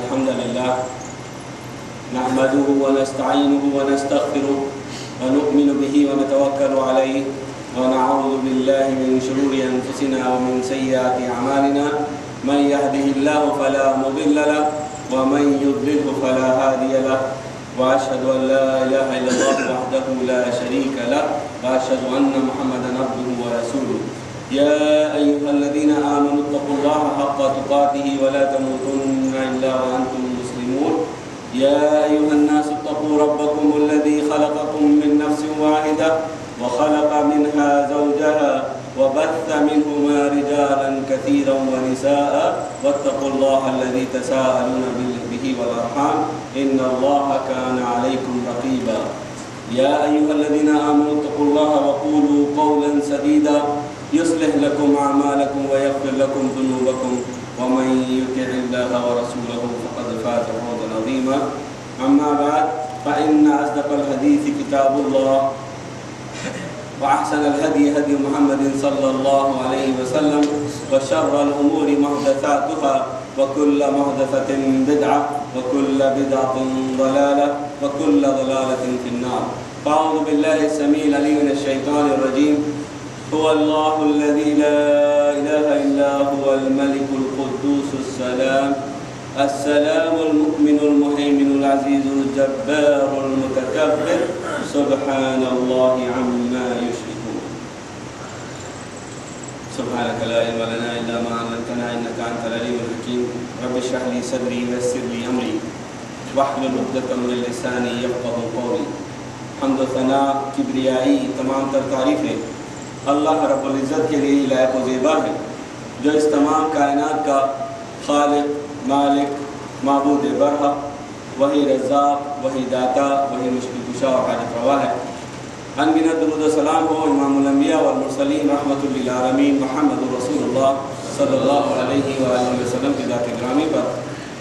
الحمد لله نحمده ونستعينه ونستغفره ونؤمن به ونتوكل عليه ونعوذ بالله من شرور أنفسنا ومن سيئات أعمالنا من يهده الله فلا مضل له ومن يضلله فلا هادي له وأشهد أن لا إله إلا الله وحده لا شريك له وأشهد أن محمدا عبده ورسوله يا أيها الذين آمنوا اتقوا الله حق تقاته ولا تموتن إلا وأنتم مسلمون يا أيها الناس اتقوا ربكم الذي خلقكم من نفس واحدة وخلق منها زوجها وبث منهما رجالا كثيرا ونساء واتقوا الله الذي تساءلون به والأرحام إن الله كان عليكم رقيبا يا أيها الذين آمنوا اتقوا الله وقولوا قولا سديدا يصلح لكم أعمالكم ويغفر لكم ذنوبكم ومن يطع الله ورسوله فقد فاز فوزا عظيما أما بعد فإن أصدق الحديث كتاب الله وأحسن الهدي هدي محمد صلى الله عليه وسلم وشر الأمور محدثاتها وكل محدثة بدعة وكل بدعة ضلالة وكل ضلالة في النار فأعوذ بالله السميع العليم من الشيطان الرجيم هو الله الذي لا إله إلا هو الملك القدوس السلام المؤمن المهيمن العزيز الجبار المتكبر سبحان الله عما يشركون سبحانك لا علم لنا إلا ما علمتنا إنك أنت العليم الحكيم رب اشرح لي صدري ويسر لي أمري واحلل عقدة من لساني يفقهوا قولي حمد و ثنا کبریائی تمام تر تعریفیں اللہ رب العزت کے لیے لائق و زیبا ہے جو اس تمام کائنات کا خالق مالک معبود برحق وہی رزاق وہی داتا وہی مشکل کشا اور حاجت روا ہے انگنت درود و سلام ہو امام الانبیاء والمرسلین رحمۃ للعالمین محمد رسول اللہ صلی اللہ علیہ وآلہ وسلم کی ذات گرامی پر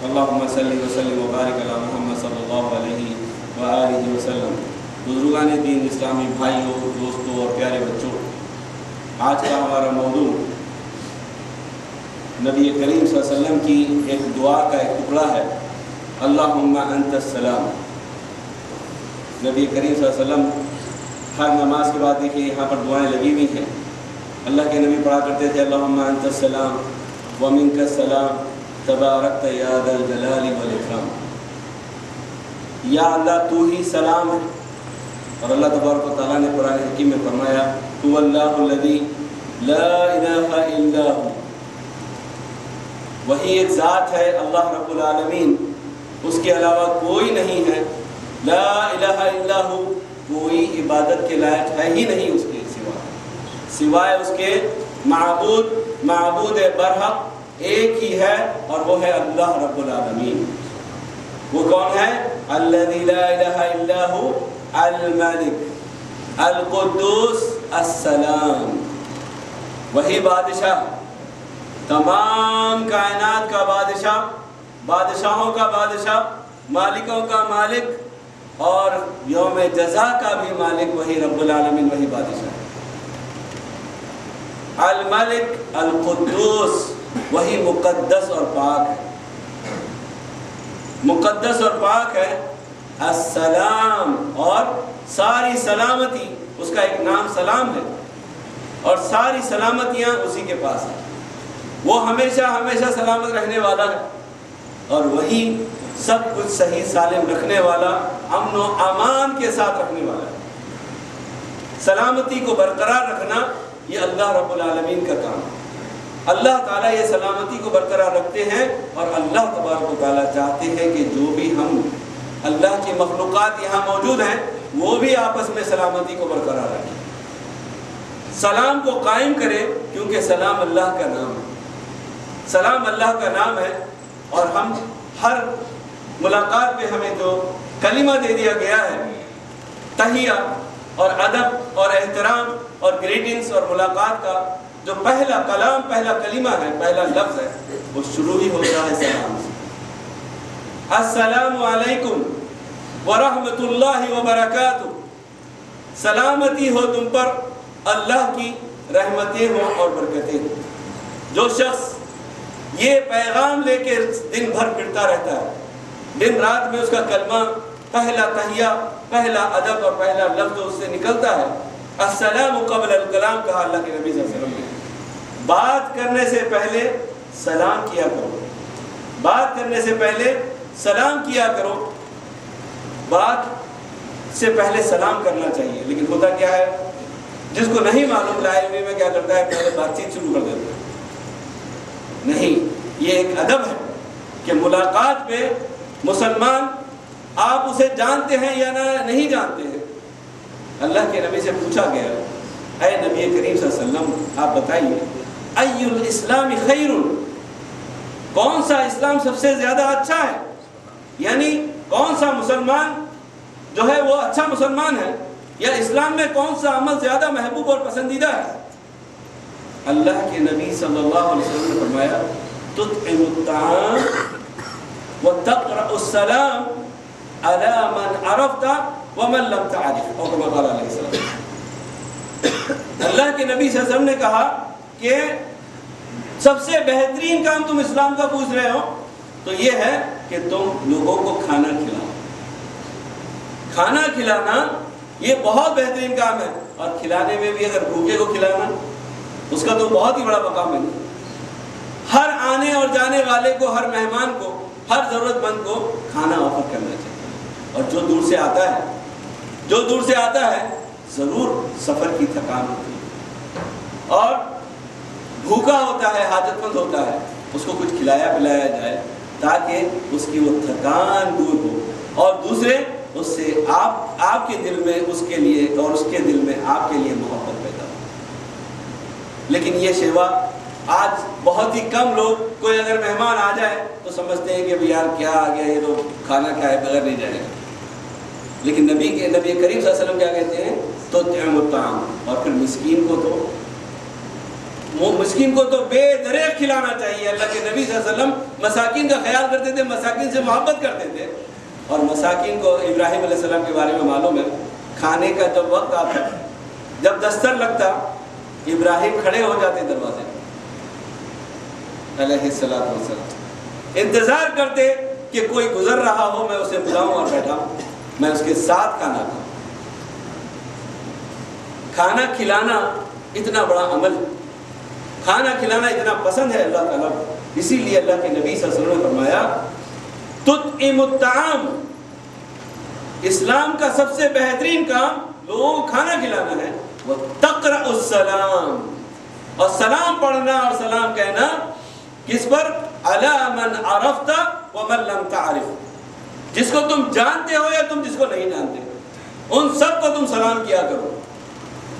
اللہم صلی وسلم وبارک علی محمد صلی اللہ علیہ وآلہ وسلم بزرگان دین اسلامی بھائیوں دوستوں اور پیارے بچوں آج کا ہمارا موضوع نبی کریم صلی اللہ علیہ وسلم کی ایک دعا کا ایک ٹکڑا ہے اللہم انت السلام نبی کریم صلی اللہ علیہ وسلم ہر نماز کے بعد دیکھیے یہاں پر دعائیں لگی ہوئی ہیں اللہ کے نبی پڑھا کرتے تھے اللہم انت السلام ومنک السلام تبارکت یا ذا الجلال والاکرام یا اللہ تو ہی سلام ہے اور اللہ تبارک و تعالیٰ نے قرآن حکیم میں فرمایا هو اللہ الذی لا الہ الا ہو وہی ایک ذات ہے اللہ رب العالمین اس کے علاوہ کوئی نہیں ہے لا الہ الا ہو کوئی عبادت کے لائق ہے ہی نہیں اس کے سوائے اس کے معبود برحق ایک ہی ہے اور وہ ہے اللہ رب العالمین وہ کون ہے الذی لا الہ الا ہو الملک القدوس السلام وہی بادشاہ تمام کائنات کا بادشاہ بادشاہوں کا بادشاہ مالکوں کا مالک اور یوم جزا کا بھی مالک وہی رب العالمین وہی بادشاہ الملک القدوس وہی مقدس اور پاک ہے مقدس اور پاک ہے السلام اور ساری سلامتی اس کا ایک نام سلام ہے اور ساری سلامتیاں اسی کے پاس ہیں وہ ہمیشہ ہمیشہ سلامت رہنے والا ہے اور وہی سب کچھ صحیح سالم رکھنے والا امن و امان کے ساتھ رکھنے والا ہے سلامتی کو برقرار رکھنا یہ اللہ رب العالمین کا کام ہے اللہ تعالیٰ یہ سلامتی کو برقرار رکھتے ہیں اور اللہ تبارک و تعالیٰ چاہتے ہیں کہ جو بھی ہم اللہ کی مخلوقات یہاں موجود ہیں وہ بھی آپس میں سلامتی کو برقرار رکھیں سلام کو قائم کرے کیونکہ سلام اللہ کا نام ہے سلام اللہ کا نام ہے اور ہم ہر ملاقات پہ ہمیں جو کلمہ دے دیا گیا ہے تحیہ اور ادب اور احترام اور گریٹنگز اور ملاقات کا جو پہلا کلام پہلا کلمہ ہے پہلا لفظ ہے وہ شروع ہی ہوتا ہے سلام سے السلام علیکم ورحمۃ اللہ وبرکاتہ سلامتی ہو تم پر اللہ کی رحمتیں ہوں اور برکتیں ہوں جو شخص یہ پیغام لے کے دن بھر پھرتا رہتا ہے، دن رات میں اس کا کلمہ، پہلا تحیہ، پہلا ادب اور پہلا لفظ اس سے نکلتا ہے السلام قبل الکلام، کہا اللہ کے نبی صلی اللہ علیہ وسلم نے۔ بات کرنے سے پہلے سلام کیا کرو، بات کرنے سے پہلے سلام کیا کرو، بات سے پہلے سلام کرنا چاہیے۔ لیکن ہوتا کیا ہے، جس کو نہیں معلوم لا علمی میں کیا کرتا ہے، پہلے بات چیت شروع کر دیتا ہے۔ نہیں، یہ ایک ادب ہے کہ ملاقات میں مسلمان، آپ اسے جانتے ہیں یا نہیں جانتے ہیں، اللہ کے نبی سے پوچھا گیا، اے نبی کریم صلی اللہ علیہ وسلم آپ بتائیے ای الاسلام خیر، کون سا اسلام سب سے زیادہ اچھا ہے، یعنی کون سا مسلمان جو ہے وہ اچھا مسلمان ہے، یا اسلام میں کون سا عمل زیادہ محبوب اور پسندیدہ ہے؟ اللہ کے نبی صلی اللہ علیہ وسلم نے فرمایا تطعم الطعام وتقرأ السلام علی من عرفت ومن لم تعرف، اور کما قال علیہ السلام۔ اللہ کے نبی صلی اللہ علیہ وسلم نے کہا کہ سب سے بہترین کام تم اسلام کا پوچھ رہے ہو تو یہ ہے کہ تم لوگوں کو کھانا کھلاؤ۔ کھانا کھلانا یہ بہت بہترین کام ہے، اور کھلانے میں بھی اگر بھوکے کو کھلانا اس کا تو بہت ہی بڑا مقام ہے۔ ہر آنے اور جانے والے کو، ہر مہمان کو، ہر ضرورت مند کو کھانا آفر کرنا چاہیے۔ اور جو دور سے آتا ہے، جو دور سے آتا ہے ضرور سفر کی تھکان ہوتی ہے اور بھوکا ہوتا ہے، حاجت مند ہوتا ہے، اس کو کچھ کھلایا پلایا جائے تاکہ اس کی وہ تھکان دور ہو، اور دوسرے اس سے آپ کے دل میں اس کے لیے اور اس کے دل میں آپ کے لیے محبت پیدا ہو۔ لیکن یہ شیوا آج بہت ہی کم لوگ، کوئی اگر مہمان آ جائے تو سمجھتے ہیں کہ یار کیا آ گیا، یہ تو کھانا کھائے بغیر نہیں جائے گا۔ لیکن نبی کریم صلی اللہ علیہ وسلم کیا کہتے ہیں، تو طعم الطعام، اور پھر مسکین کو تو بے دریغ کھلانا چاہیے۔ اللہ کے نبی صلی اللہ علیہ وسلم مساکین کا خیال کرتے تھے، مساکین سے محبت کرتے تھے، اور مساکین کو ابراہیم علیہ السلام کے بارے میں معلوم ہے، کھانے کا جب وقت آتا، جب دستر لگتا، ابراہیم کھڑے ہو جاتے دروازے علیہ السلام، انتظار کرتے کہ کوئی گزر رہا ہو، میں اسے بلاؤں اور بیٹھاؤں، میں اس کے ساتھ کھانا کھاؤں۔ کھانا کھلانا اتنا بڑا عمل ہے، کھانا کھلانا اتنا پسند ہے اللہ تعالیٰ کو، اسی لیے اللہ کے نبی صلی اللہ علیہ وسلم نے فرمایا تطعم الطعام، اسلام کا سب سے بہترین کام لوگوں کو کھانا کھلانا ہے، وتقرأ السلام، اور سلام پڑھنا اور سلام کہنا کس پر، علی من عرفت ومن لم تعرف، جس کو تم جانتے ہو یا تم جس کو نہیں جانتے، ان سب کو تم سلام کیا کرو۔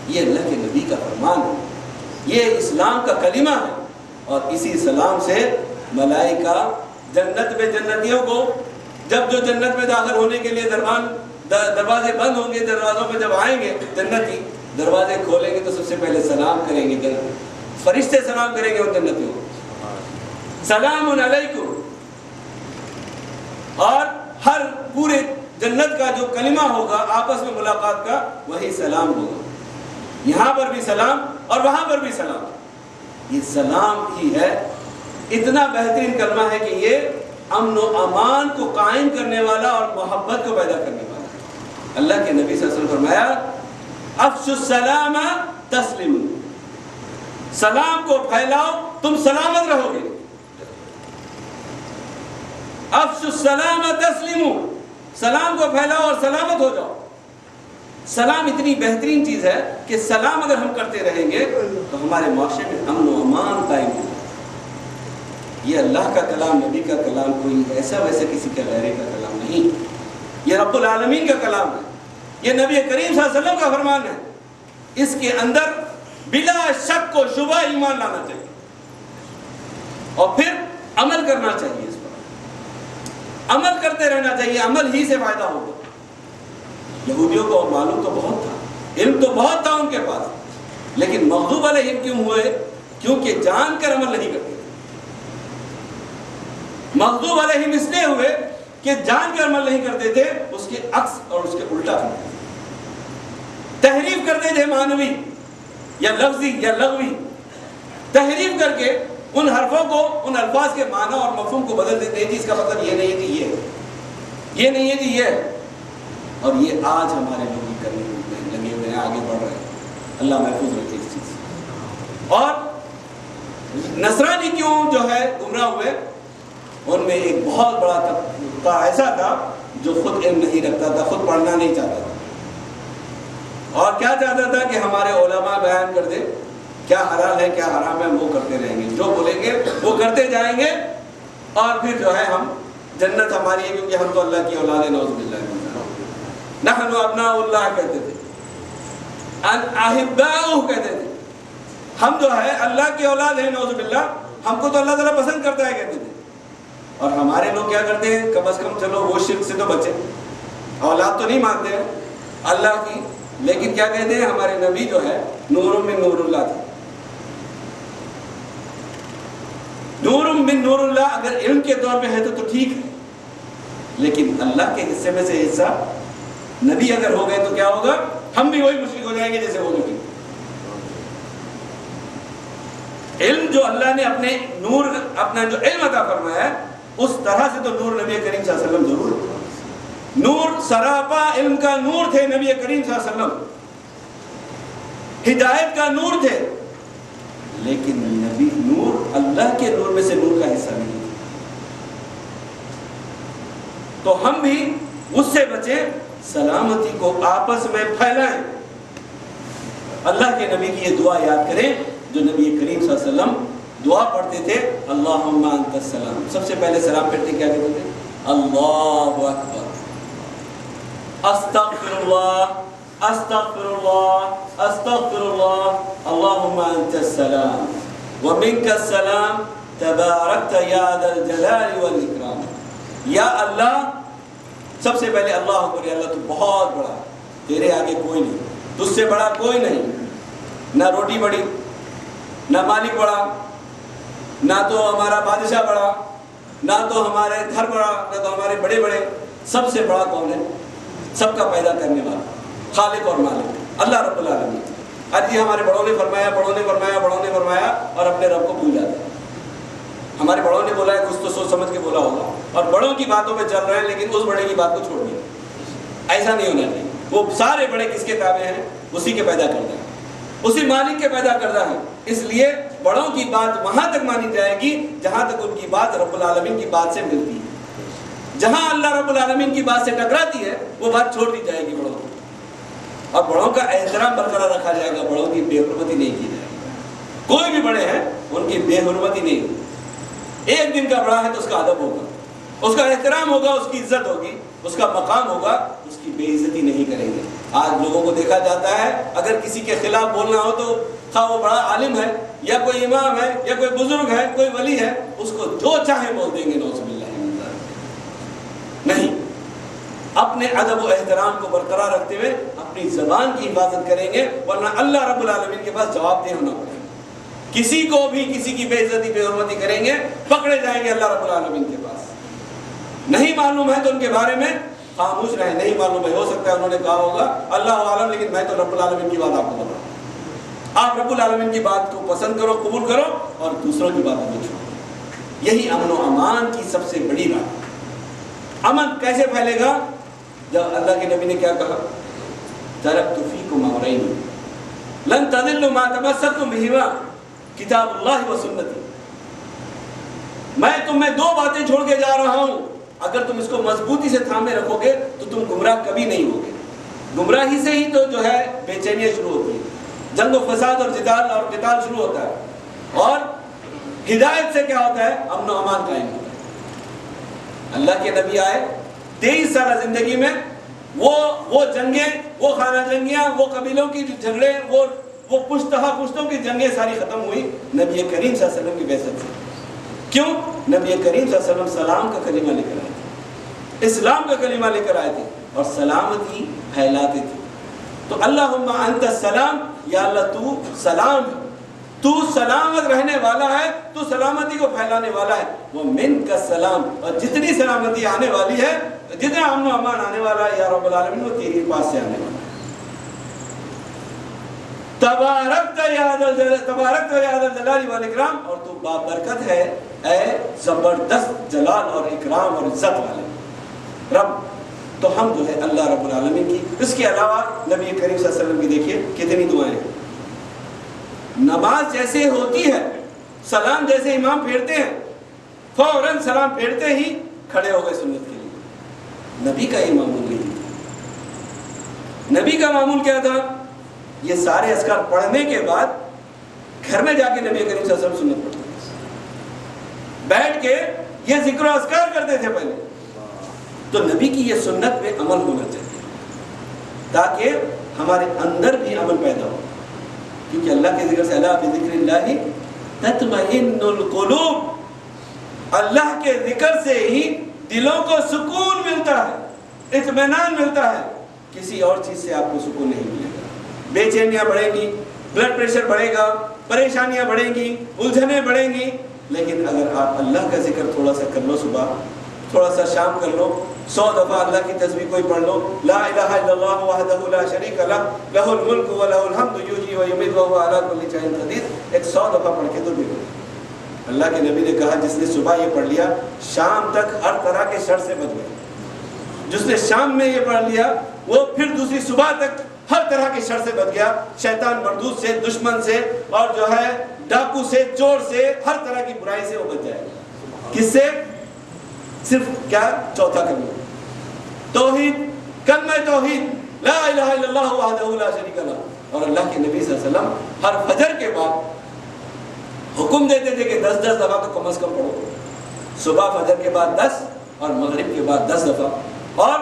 یہ اللہ کے نبی کا فرمان ہے، یہ اسلام کا کلمہ ہے، اور اسی سلام سے ملائکہ جنت میں جنتیوں کو، جب جو جنت میں داخل ہونے کے لیے دروازے بند ہوں گے، دروازوں پہ جب آئیں گے جنتی، دروازے کھولیں گے تو سب سے پہلے سلام کریں گے، فرشتے سلام کریں گے ان جنتیوں کو، سلام علیکم، اور ہر پورے جنت کا جو کلمہ ہوگا آپس میں ملاقات کا، وہی سلام ہوگا، یہاں پر بھی سلام اور وہاں پر بھی سلام۔ یہ سلام ہی ہے، اتنا بہترین کلمہ ہے کہ یہ امن و امان کو قائم کرنے والا اور محبت کو پیدا کرنے والا ہے۔ اللہ کے نبی صلی اللہ علیہ وسلم فرمایا افشوا السلام تسلموا، سلام کو پھیلاؤ تم سلامت رہو گے، افشوا السلام تسلموا، سلام کو پھیلاؤ اور سلامت ہو جاؤ۔ سلام اتنی بہترین چیز ہے کہ سلام اگر ہم کرتے رہیں گے تو ہمارے معاشرے میں امن و امان قائم ہوگا۔ یہ اللہ کا کلام، نبی کا کلام، کوئی ایسا ویسا کسی کا غیرے کا کلام نہیں، یہ رب العالمین کا کلام ہے، یہ نبی کریم صلی اللہ علیہ وسلم کا فرمان ہے، اس کے اندر بلا شک و شبہ ایمان لانا چاہیے اور پھر عمل کرنا چاہیے، اس پر عمل کرتے رہنا چاہیے، عمل ہی سے فائدہ ہوگا۔ یہودیوں کو معلوم تو بہت تھا، علم تو بہت تھا ان کے پاس، لیکن مغضوب علیہم کیوں ہوئے؟ کیونکہ جان کر عمل نہیں کرتے۔ مغضوب علیہم اس لیے ہوئے کہ جان کر عمل نہیں کرتے تھے، اس کے عکس اور اس کے الٹا کرتے تھے، تحریف کرتے تھے، معنوی یا لفظی یا لغوی تحریف کر کے ان حرفوں کو، ان الفاظ کے معنی اور مفہوم کو بدل دیتے ہیں جی اس کا مطلب یہ نہیں ہے جی یہ نہیں ہے جی یہ، اور یہ آج ہمارے لوگ ہی کرنے لگے ہوئے ہیں، آگے بڑھ رہے ہیں۔ اللہ محفوظ رکھے اس چیز سے۔ اور نصرانی کیوں جو ہے گمراہ ہوئے، ان میں ایک بہت بڑا طبقہ ایسا تھا جو خود علم نہیں رکھتا تھا، خود پڑھنا نہیں چاہتا تھا، اور کیا چاہتا تھا کہ ہمارے علماء بیان کر دیں کیا حلال ہے کیا حرام ہے، ہم وہ کرتے رہیں گے، جو بولیں گے وہ کرتے جائیں گے، اور پھر جو ہے ہم جنت ہماری ہے کیونکہ ہم تو اللہ کی اولاد ہیں، نعوذ باللہ نحن ابناء اللہ کہتے تھے، احباؤہ کہتے تھے، ہم جو ہے اللہ کی اولاد ہیں، نعوذ باللہ ہم کو تو اللہ تعالیٰ پسند کرتا ہے کہتے تھے۔ اور ہمارے لوگ کیا کرتے ہیں، کم از کم چلو وہ شرک سے تو بچے، اولاد تو نہیں مانتے ہیں اللہ کی، لیکن کیا کہتے ہیں ہمارے نبی جو ہے نور من نور اللہ تھے، نور من نور اللہ اگر علم کے طور پہ ہے تو ٹھیک ہے، لیکن اللہ کے حصے میں سے حصہ نبی اگر ہو گئے تو کیا ہوگا، ہم بھی وہی مشرک ہو جائیں گے جیسے وہ نبی۔ علم جو اللہ نے اپنے نور، اپنا جو علم عطا فرمایا ہے اس طرح سے تو نور نبی کریم صلی اللہ علیہ وسلم ضرور، نور سراپا علم کا نور تھے نبی کریم صلی اللہ علیہ وسلم، ہدایت کا نور تھے، لیکن نبی نور اللہ کے نور میں سے نور کا حصہ نہیں، تو ہم بھی اس سے بچیں، سلامتی کو آپس میں پھیلائیں۔ اللہ کے نبی کی یہ دعا یاد کریں جو نبی کریم صلی اللہ علیہ وسلم دعا پڑھتے تھے، اللہم انت السلام، سب سے پہلے سلام پڑھتے کیا کہتے تھے، اللہ اکبر، استغفر اللہ استغفر اللہ استغفر اللہ، اللہم انت السلام ومنک السلام تبارکت یا ذا الجلال والاکرام۔ یا اللہ، سب سے پہلے اللہ اکبر، یا اللہ تو بہت بڑا، تیرے آگے کوئی نہیں، تجھ سے بڑا کوئی نہیں، نہ روٹی بڑی، نہ مالک بڑا، نہ تو ہمارا بادشاہ بڑا، نہ تو ہمارے گھر بڑا، نہ تو ہمارے بڑے بڑے، سب سے بڑا کون ہے، سب کا پیدا کرنے والا، خالق اور مالک اللہ رب العالمین۔ آج یہ ہمارے بڑوں نے فرمایا، بڑوں نے فرمایا، بڑوں نے فرمایا، اور اپنے رب کو بھول جاتے ہیں۔ ہمارے بڑوں نے بولا ہے، کچھ تو سوچ سمجھ کے بولا ہوگا، اور بڑوں کی باتوں پہ چل رہے ہیں، لیکن اس بڑے کی بات کو چھوڑ دیا۔ ایسا نہیں ہونا چاہیے، وہ سارے بڑے کس کے تابع ہیں، اسی کے پیدا کردہ ہیں، اسی مالک کے پیدا کردہ ہیں، اس لیے بڑوں کی بات وہاں تک مانی جائے گی جہاں تک ان کی بات رب العالمین کی بات سے ملتی ہے، جہاں اللہ رب العالمین کی بات سے ٹکراتی ہے وہ بات چھوڑ دی جائے گی بڑوں کی، اور بڑوں کا احترام برقرار رکھا جائے گا، بڑوں کی بے حرمتی نہیں کی جائے گی، کوئی بھی بڑے ہیں ان کی بے حرمتی نہیں ہوگی، ایک دن کا بڑا ہے تو اس کا ادب ہوگا، اس کا احترام ہوگا، اس کی عزت ہوگی، اس کا مقام ہوگا، اس کی بے عزتی نہیں کریں گے۔ آج لوگوں کو دیکھا جاتا ہے اگر کسی کے خلاف بولنا ہو تو خواہ وہ بڑا عالم ہے یا کوئی امام ہے یا کوئی بزرگ ہے، کوئی ولی ہے، اس کو جو چاہے بول دیں گے، نعوذ باللہ من ذالک۔ نہیں، اپنے ادب و احترام کو برقرار رکھتے ہوئے اپنی زبان کی حفاظت کریں گے، ورنہ اللہ رب العالمین کے پاس جواب دہ ہونا پڑے گا۔ کسی کو بھی کسی کی بے عزتی بے حرمتی کریں گے، پکڑے جائیں گے اللہ رب العالمین کے پاس۔ نہیں معلوم ہے تو ان کے بارے میں خاموش رہیں، نہیں معلوم ہے، ہو سکتا ہے انہوں نے کہا ہوگا اللہ عالم، لیکن میں تو رب العالمین کی بات آپ کو بتاؤں۔ آپ رب العالمین کی بات کو پسند کرو، قبول کرو، اور دوسروں کی باتوں کو چھوڑو۔ یہی امن و امان کی سب سے بڑی بات۔ امن کیسے پھیلے گا؟ جب اللہ کے نبی نے کیا کہا، ترکت فیکم امرین لن تضلوا ما تمسکتم بہما کتاب اللہ و سنتی، میں تمہیں دو باتیں چھوڑ کے جا رہا ہوں، اگر تم اس کو مضبوطی سے تھامے رکھو گے تو تم گمراہ کبھی نہیں ہوگے۔ گمراہی سے ہی تو جو ہے بے چینیاں شروع ہوتی ہیں، جنگ و فساد اور جدال اور قتال شروع ہوتا ہے، اور ہدایت سے کیا ہوتا ہے، امن و امان قائم ہوتا ہے۔ اللہ کے نبی آئے، 23 سالہ زندگی میں وہ جنگیں، وہ خانہ جنگیاں، وہ قبیلوں کی جھگڑے، وہ پشتوں کی جنگیں ساری ختم ہوئی نبی کریم صلی اللہ علیہ وسلم کی بعثت سے۔ کیوں؟ نبی کریم صلی اللہ علیہ وسلم سلام کا کلمہ لے کر آئے تھے، اسلام کا کلمہ لے کر آئے تھے، اور سلامتی پھیلاتے تھے۔ تو اللہم انت السلام، یا اللہ تو سلام ہے، تو سلامت رہنے والا ہے، تو سلامتی کو پھیلانے والا ہے، وہ منک السلام، اور جتنی سلامتی آنے والی ہے، جتنا امن و امان آنے والا ہے یا رب العالمین، وہ تیرے پاس سے آنے والا ہے۔ تبارک یا ذا الجلال والاکرام، اور تو بابرکت ہے اے زبردست جلال اور اکرام اور عزت والے رب۔ تو ہم جو ہے اللہ رب العالمین کی، اس کے علاوہ نبی کریم صلی اللہ علیہ وسلم کی دیکھیے کتنی دعائیں ہیں۔ نماز جیسے ہوتی ہے، سلام جیسے امام پھیرتے ہیں، فوراً سلام پھیرتے ہی کھڑے ہو گئے سنت کے لیے۔ نبی کا یہ معمول نہیں تھا۔ نبی کا معمول کیا تھا؟ یہ سارے اذکار پڑھنے کے بعد گھر میں جا کے نبی کریم صلی اللہ علیہ وسلم سنت پڑھتے تھے، بیٹھ کے یہ ذکر و اذکار کرتے تھے پہلے۔ تو نبی کی یہ سنت پہ عمل ہونا چاہیے تاکہ ہمارے اندر بھی عمل پیدا ہو، کیونکہ اللہ کے ذکر سے، اللہ بذکر اللہ تطمئن القلوب، اللہ کے ذکر سے ہی دلوں کو سکون ملتا ہے، اطمینان ملتا ہے، کسی اور چیز سے آپ کو سکون نہیں ملے گا۔ بے چینیاں بڑھیں گی، بلڈ پریشر بڑھے گا، پریشانیاں بڑھیں گی، الجھنیں بڑھیں گی، لیکن اگر آپ اللہ کا ذکر تھوڑا سا کر لو، صبح تھوڑا سا شام کر لو، 100 دفعہ اللہ کی تسبیح کوئی پڑھ لو، لا الہ الا اللہ وحدہ لا شریک لہ لہ الملک ولہ الحمد یحیی ویمیت وہو علی کل شیء قدیر، ایک 100 دفعہ پڑھ کے تو دیکھو۔ اللہ کے نبی نے کہا جس نے صبح یہ پڑھ لیا شام تک ہر طرح کے شر سے بچ گیا۔ جس نے شام میں یہ پڑھ لیا وہ پھر دوسری صبح تک ہر طرح کے شر سے بچ گیا، شیطان مردود سے، دشمن سے، اور جو ہے ڈاکو سے، چور سے، ہر طرح کی برائی سے وہ بچ جائے گا۔ کس سے؟ صرف کیا؟ چوتھا کلمہ توحید، کلمہ توحید، لا الہ الا اللہ وحدہ لا شریک لہ۔ اور اللہ کے نبی صلی اللہ علیہ وسلم ہر فجر کے بعد حکم دیتے تھے کہ 10 دفعہ تو کم از کم پڑھو، صبح فجر کے بعد 10 اور مغرب کے بعد 10 دفعہ، اور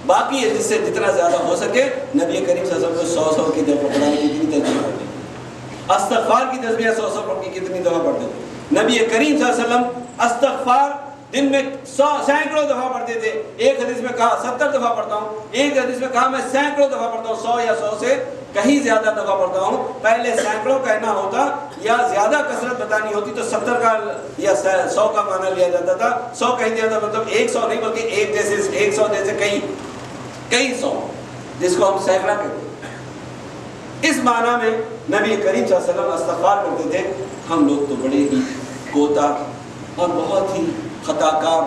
باقی جس سے جتنا زیادہ ہو سکے نبی کریم صلی اللہ علیہ وسلم کو 100 کی دفعہ پڑھانے کی کتنی تسبیح پڑھتے تھے، استغفار کی تسبیح 100 پڑھ کے کتنی دفعہ پڑھتے تھے۔ نبی کریم صلی اللہ علیہ وسلم استغفار دن میں سینکڑوں دفعہ پڑھتے تھے۔ ایک حدیث میں کہا 70 دفعہ پڑھتا ہوں، ایک حدیث میں کہا میں سینکڑوں دفعہ پڑھتا ہوں، 100 یا 100 سے کہیں زیادہ دفعہ پڑھتا ہوں۔ پہلے سینکڑوں کہنا ہوتا یا زیادہ کثرت بتانی ہوتی تو 70 کا یا 100 کا معنی لیا جاتا تھا۔ 100 کہہ دیا تھا، مطلب 100 نہیں بلکہ ایک جیسے 100 جیسے کئی 100، جس کو ہم سینکڑا کہتے ہیں۔ اس معنی میں نبی کریم صلی اللہ علیہ وسلم استغفار کرتے تھے۔ ہم لوگ تو بڑے ہی کوتاہ اور بہت ہی خطا کار،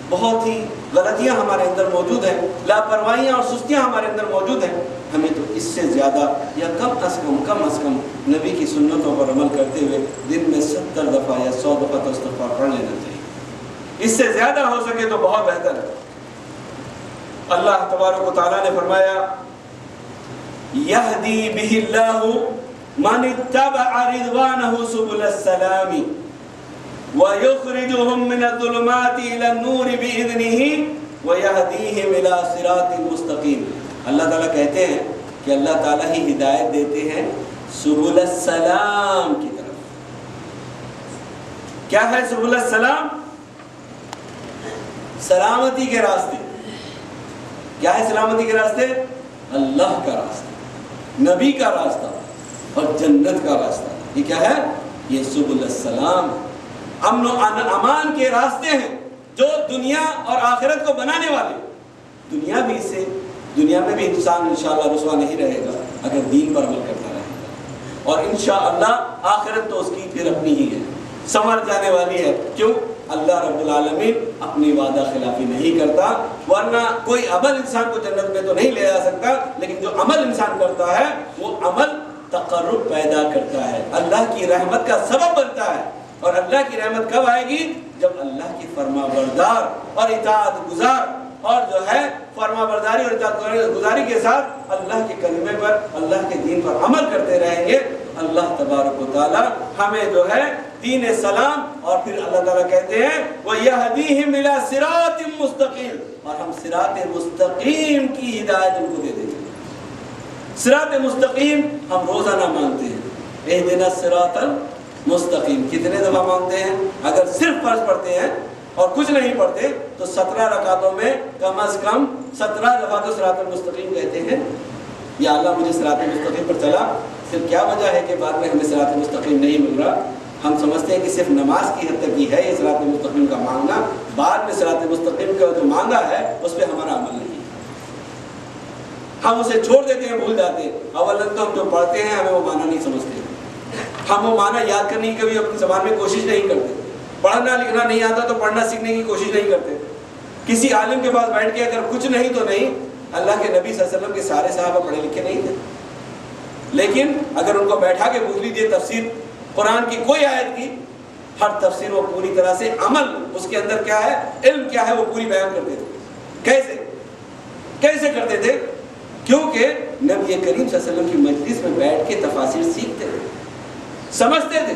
بہت ہی غلطیاں ہمارے اندر موجود ہیں، لاپرواہیاں اور سستیاں ہمارے اندر موجود ہیں۔ ہمیں تو اس سے زیادہ یا کم از کم نبی کی سنتوں پر عمل کرتے ہوئے دن میں 70 دفعہ یا 100 دفعہ تو استغفار پڑھ لینا چاہیے۔ اس سے زیادہ ہو سکے تو بہت بہتر ہے۔ اللہ تبارک و تعالیٰ نے فرمایا یہدی بہ اللہ من اتبع رضوانہ سبل السلام وَيُخْرِجُهُم مِّنَ الظُّلُمَاتِ إِلَى النُّورِ بِإِذْنِهِ وَيَهْدِيهِمْ إِلَى صِرَاطٍ مُّسْتَقِيمٍ۔ اللہ تعالیٰ کہتے ہیں کہ اللہ تعالیٰ ہی ہدایت دیتے ہیں سبل السلام کی طرف۔ کیا ہے سبل السلام؟ سلامتی کے راستے۔ کیا ہے سلامتی کے راستے؟ اللہ کا راستہ، نبی کا راستہ اور جنت کا راستہ۔ یہ کیا ہے؟ یہ سبل السلام، امن و امان کے راستے ہیں جو دنیا اور آخرت کو بنانے والے۔ دنیا میں بھی انسان انشاءاللہ رسوا نہیں رہے گا اگر دین پر عمل کرتا رہے گا، اور انشاءاللہ آخرت تو اس کی پھر اپنی ہی ہے، سنور جانے والی ہے۔ کیوں؟ اللہ رب العالمین اپنی وعدہ خلافی نہیں کرتا، ورنہ کوئی عمل انسان کو جنت میں تو نہیں لے جا سکتا، لیکن جو عمل انسان کرتا ہے وہ عمل تقرب پیدا کرتا ہے، اللہ کی رحمت کا سبب بنتا ہے۔ اور اللہ کی رحمت کب آئے گی؟ جب اللہ کی فرما بردار اور اطاعت گزار، اور جو ہے فرما برداری اور اطاعت گزاری کے ساتھ اللہ کے کلمے پر، اللہ کے دین پر عمل کرتے رہیں گے۔ اللہ تبارک و تعالی ہمیں جو ہے دین سلام، اور پھر اللہ تعالیٰ کہتے ہیں وَيَهْدِيهِمْ إِلَى صِرَاطٍ مُّسْتَقِيمٍ، اور ہم صراط مستقیم کی ہدایت ان کو دے دیں گے۔ صراط مستقیم ہم روزانہ مانتے ہیں، اهْدِنَا الصِّرَاطَ المستقیم۔ کتنے دفعہ مانتے ہیں؟ اگر صرف فرض پڑھتے ہیں اور کچھ نہیں پڑھتے تو 17 رکعتوں میں کم از کم 17 دفعہ تو صراط المستقیم کہتے ہیں، یا اللہ مجھے صراط المستقیم پر چلا۔ پھر کیا وجہ ہے کہ بعد میں ہمیں صراط المستقیم نہیں مل رہا؟ ہم سمجھتے ہیں کہ صرف نماز کی حد تک ہی ہے یہ صراط المستقیم کا مانگنا، بعد میں صراط المستقیم کا جو مانگا ہے اس پہ ہمارا عمل نہیں ہے۔ ہم اسے چھوڑ دیتے ہیں، بھول جاتے ہیں۔ اولاً تو ہم جو پڑھتے ہیں ہمیں وہ معنی نہیں سمجھتے، ہم وہ معنی یاد کرنے کی کبھی اپنی زبان میں کوشش نہیں کرتے، پڑھنا لکھنا نہیں آتا تو پڑھنا سیکھنے کی کوشش نہیں کرتے۔ کسی عالم کے پاس بیٹھ کے اگر کچھ نہیں تو نہیں، اللہ کے نبی صلی اللہ علیہ وسلم کے سارے صحابہ پڑھے لکھے نہیں تھے، لیکن اگر ان کو بیٹھا کے پوچھ لیجیے تفسیر قرآن کی کوئی آیت کی، ہر تفسیر وہ پوری طرح سے عمل اس کے اندر کیا ہے، علم کیا ہے، وہ پوری بیان کرتے تھے۔ کیسے کرتے تھے؟ کیونکہ نبی کریم صلی اللہ علیہ وسلم کی مجلس میں بیٹھ کے تفاسیر سیکھتے تھے، سمجھتے تھے۔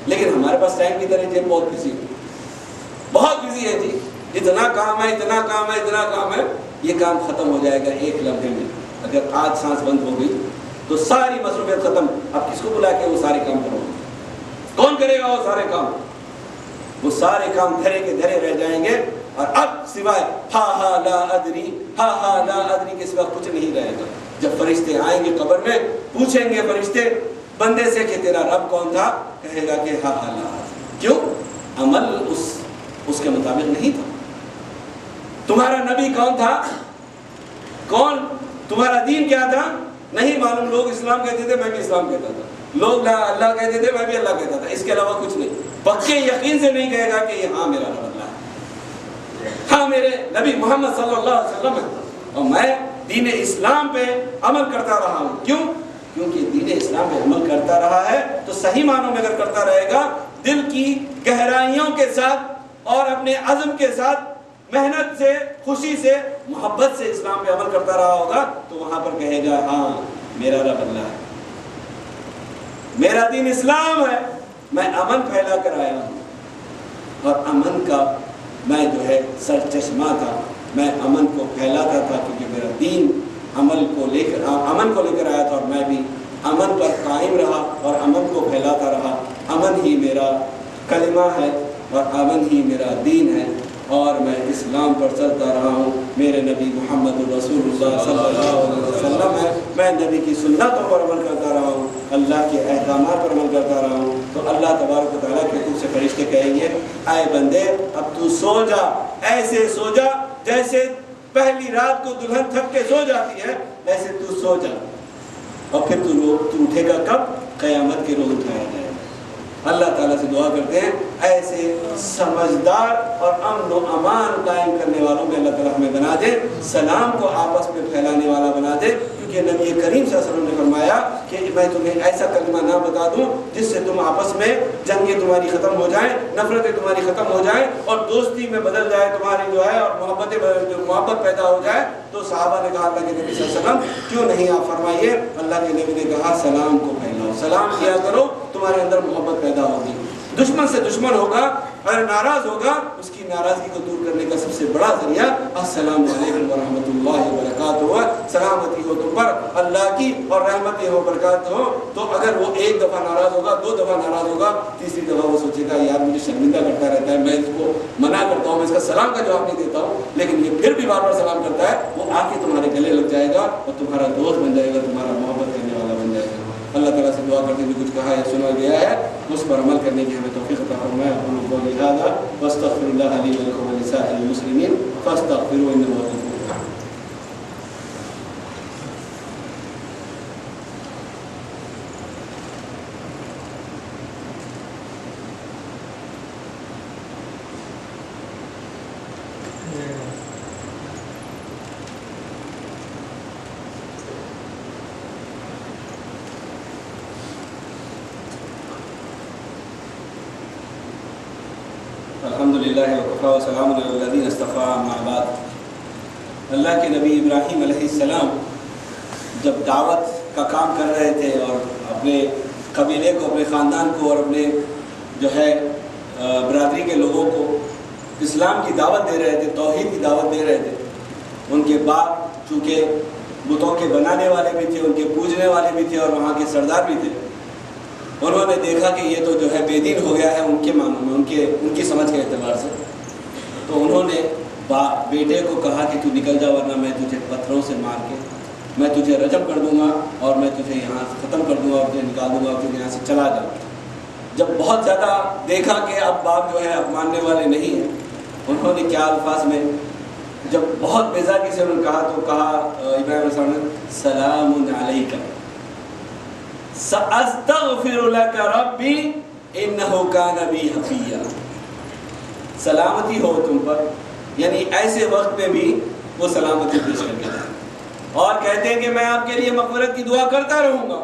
لیکن ہمارے پاس ٹائم کی طرح جیب بہت بزی ہے، بہت بزی ہے جی، اتنا کام ہے، اتنا کام ہے، اتنا کام ہے۔ یہ کام ختم ہو جائے گا ایک لمحے میں۔ اگر آج سانس بند ہو گئی تو ساری مصروفیت ختم۔ اب کس کو بلا کے وہ سارے کام کرو؟ کون کرے گا وہ سارے کام؟ وہ سارے کام دھرے کے دھرے رہ جائیں گے، اور اب سوائے ہا لا ادری، ہا لا ادری کے سوا کچھ نہیں رہے گا۔ جب فرشتے آئیں گے قبر میں، پوچھیں گے فرشتے بندے سے کہ تیرا رب کون تھا؟ کہے گا کہ ہا لا ادری۔ کیوں؟ عمل اس کے مطابق نہیں تھا۔ تمہارا نبی کون تھا؟ کون؟ تمہارا دین کیا تھا؟ نہیں معلوم۔ لوگ اسلام کہتے تھے، میں بھی اسلام کہتا تھا۔ لوگ اللہ کہتے تھے، میں بھی اللہ کہتا تھا۔ اس کے علاوہ کچھ نہیں۔ پکے یقین سے نہیں کہے گا کہ یہ ہاں میرا رب اللہ ہے، ہاں میرے نبی محمد صلی اللہ علیہ وسلم ہے، اور میں دین اسلام پہ عمل کرتا رہا ہوں۔ کیوں؟ کیونکہ دین اسلام پہ عمل کرتا رہا ہے تو صحیح معنوں میں اگر کرتا رہے گا، دل کی گہرائیوں کے ساتھ اور اپنے عزم کے ساتھ، محنت سے، خوشی سے، محبت سے اسلام پہ عمل کرتا رہا ہوگا، تو وہاں پر کہے گا ہاں میرا رب اللہ ہے، میرا دین اسلام ہے، میں امن پھیلا کر آیا ہوں۔ اور امن کا میں جو ہے سرچشمہ تھا، میں امن کو پھیلاتا تھا، کیونکہ میرا دین امن کو لے کر آیا تھا، اور میں بھی امن پر قائم رہا اور امن کو پھیلاتا رہا۔ امن ہی میرا کلمہ ہے اور امن ہی میرا دین ہے، اور میں اسلام پر چلتا رہا ہوں۔ میرے نبی محمد رسول اللہ صلی اللہ علیہ وسلم ہے، میں نبی کی سنتوں پر عمل کرتا رہا ہوں، اللہ کے احکامات پر عمل کرتا رہا ہوں۔ تو اللہ تبارک و تعالیٰ کے حکم سے فرشتے کہیں گے، اے بندے اب تو سو جا، ایسے سو جا جیسے پہلی رات کو دلہن تھک کے سو جاتی ہے، ایسے تو سو جا، اور پھر تو اٹھے گا کب؟ قیامت کے روز اٹھایا جائے گا۔ اللہ تعالیٰ سے دعا کرتے ہیں ایسے سمجھدار اور امن و امان قائم کرنے والوں میں اللہ تعالیٰ ہمیں بنا دے، سلام کو آپس میں پھیلانے والا بنا دے، کیونکہ نبی کریم صلی اللہ علیہ وسلم نے فرمایا کہ میں تمہیں ایسا کلمہ نہ بتا دوں جس سے تم آپس میں جنگیں تمہاری ختم ہو جائیں، نفرتیں تمہاری ختم ہو جائیں، اور دوستی میں بدل جائے تمہاری جو ہے، اور محبت پیدا ہو جائے۔ تو صحابہ نے کہا اللہ کے نبی صلی اللہ علیہ وسلم کیوں نہیں آپ فرمائیے؟ اللہ کے نبی نے کہا سلام کو پھیلاؤ، سلام کیا کرو، تمہارے اندر محبت پیدا ہوگی۔ دشمن سے دشمن ہوگا، اگر ناراض ہوگا، اس کی ناراضگی کو دور کرنے کا سب سے بڑا ذریعہ السلام علیکم ورحمۃ اللہ وبرکاتہ، سلامتی ہو تم پر، اللہ کی اور رحمتیں ہو، برکات ہو۔ تو اگر وہ ایک دفعہ ناراض ہوگا، دو دفعہ ناراض ہوگا، تیسری دفعہ وہ سوچے گا یار مجھے شرمندہ کرتا رہتا ہے، میں اس کو منع کرتا ہوں، میں اس کا سلام کا جواب نہیں دیتا ہوں، لیکن یہ پھر بھی بار بار سلام کرتا ہے، وہ آ کے تمہارے گلے لگ جائے گا اور تمہارا دوست بن جائے گا، تمہارا محبت کرنے والا بن جائے گا۔ اللہ تعالیٰ سے دعا کرتے ہوئے کچھ کہا ہے، سنا گیا ہے، اس پر عمل کرنے کی ہمیں توفیق عطا فرمائے۔ اقول قولی ھذا واستغفر اللہ لی ولکم ولسائر المسلمین فاستغفروہ انہ ھو الغفور الرحیم۔ الحمدللہ وکفیٰ وسلام علی الذین اصطفیٰ اما بعد۔ اللہ کے نبی ابراہیم علیہ السلام جب دعوت کا کام کر رہے تھے اور اپنے قبیلے کو، اپنے خاندان کو اور اپنے جو ہے برادری کے لوگوں کو اسلام کی دعوت دے رہے تھے، توحید کی دعوت دے رہے تھے، ان کے باپ چونکہ بتوں کے بنانے والے بھی تھے، ان کے پوجنے والے بھی تھے اور وہاں کے سردار بھی تھے، انہوں نے دیکھا کہ یہ تو جو ہے بے دین ہو گیا ہے ان کے معنوں میں، ان کی سمجھ کے اعتبار سے، تو انہوں نے بیٹے کو کہا کہ تو نکل جا ورنہ میں تجھے پتھروں سے مار کے میں تجھے رجم کر دوں گا اور میں تجھے یہاں سے ختم کر دوں گا اور تجھے نکال دوں گا اور تجھے یہاں سے چلا جا۔ جب بہت زیادہ دیکھا کہ اب باپ جو ہے اب ماننے والے نہیں ہیں، انہوں نے کیا الفاظ میں جب بہت بیزاری سے انہوں نے کہا تو کہا ابراہیم علیہ السلام نے سلام علیک سأستغفر لك ربی انہ کان بی حفیہ. سلامتی ہو تم پر، یعنی ایسے وقت میں بھی وہ سلامتی پیش کر کے جائیں اور کہتے ہیں کہ میں آپ کے لیے مغفرت کی دعا کرتا رہوں گا،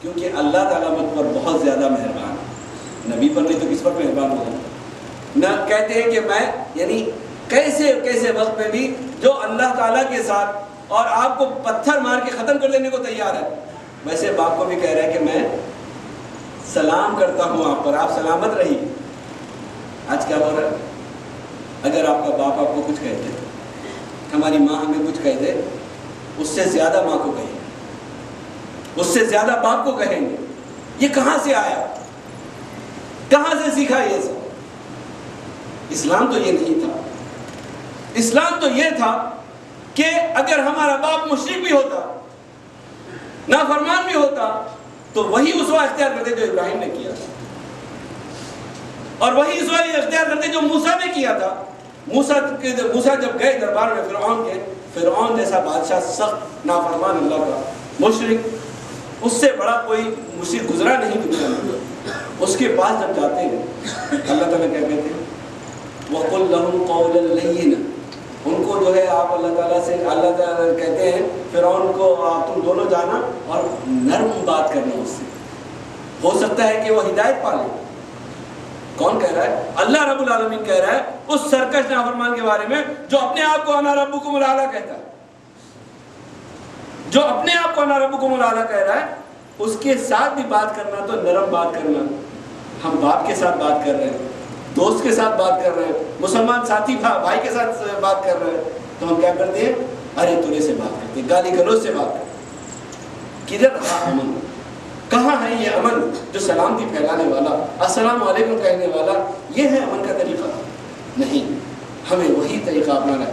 کیونکہ اللہ تعالیٰ مجھ پر بہت زیادہ مہربان ہے. نبی پر نہیں تو کس پر مہربان ہوگا؟ نہ کہتے ہیں کہ میں یعنی کیسے وقت میں بھی جو اللہ تعالیٰ کے ساتھ اور آپ کو پتھر مار کے ختم کر دینے کو تیار ہے، ویسے باپ کو بھی کہہ رہا ہے کہ میں سلام کرتا ہوں آپ پر، آپ سلامت رہیے. آج کیا ہو رہا ہے؟ اگر آپ کا باپ آپ کو کچھ کہتے، ہماری ماں ہمیں کچھ کہہ دے، اس سے زیادہ ماں کو کہیں گے، اس سے زیادہ باپ کو کہیں گے. یہ کہاں سے آیا؟ کہاں سے سیکھا یہ سب؟ اسلام تو یہ نہیں تھا. اسلام تو یہ تھا کہ اگر ہمارا باپ مشرک بھی ہوتا، نافرمان بھی ہوتا، تو وہی اسوہ اختیار کرتے جو ابراہیم نے کیا تھا، اور وہی اسوہ اختیار کرتے جو موسیٰ نے کیا تھا. موسیٰ جب گئے دربار میں فرعون کے، فرعون جیسا بادشاہ سخت نافرمان اللہ کا مشرک، اس سے بڑا کوئی مشرک گزرا نہیں دنیا میں. اس کے پاس جب جاتے ہیں اللہ تعالیٰ کیا کہتے ہیں؟ وَقُلْ لَهُمْ قَوْلًا لَيِّنًا. ان کو جو ہے آپ اللہ تعالیٰ سے، اللہ تعالیٰ کہتے ہیں فرعون کو آپ تم دونوں جانا اور نرم بات کرنا اس سے، ہو سکتا ہے کہ وہ ہدایت پا لے. کون کہہ رہا ہے؟ اللہ رب العالمین کہہ رہا ہے اس سرکش نافرمان کے بارے میں جو اپنے آپ کو انا ربکم الاعلی کہتا ہے، جو اپنے آپ کو انا ربکم الاعلی کہہ رہا ہے. اس کے ساتھ بھی بات کرنا تو نرم بات کرنا. ہم باپ کے ساتھ بات کر رہے ہیں، دوست کے ساتھ بات کر رہے ہیں، مسلمان ساتھی بھائی کے ساتھ بات کر رہے ہیں، تو ہم کیا کرتے ہیں؟ ارے ترے سے بات کرتے ہیں، گالی گلوچ سے بات کرتے ہیں. کدھر رہا امن؟ کہاں ہے یہ امن جو سلامتی پھیلانے والا، السلام علیکم کہنے والا؟ یہ ہے امن کا طریقہ؟ نہیں. ہمیں وہی طریقہ اپنانا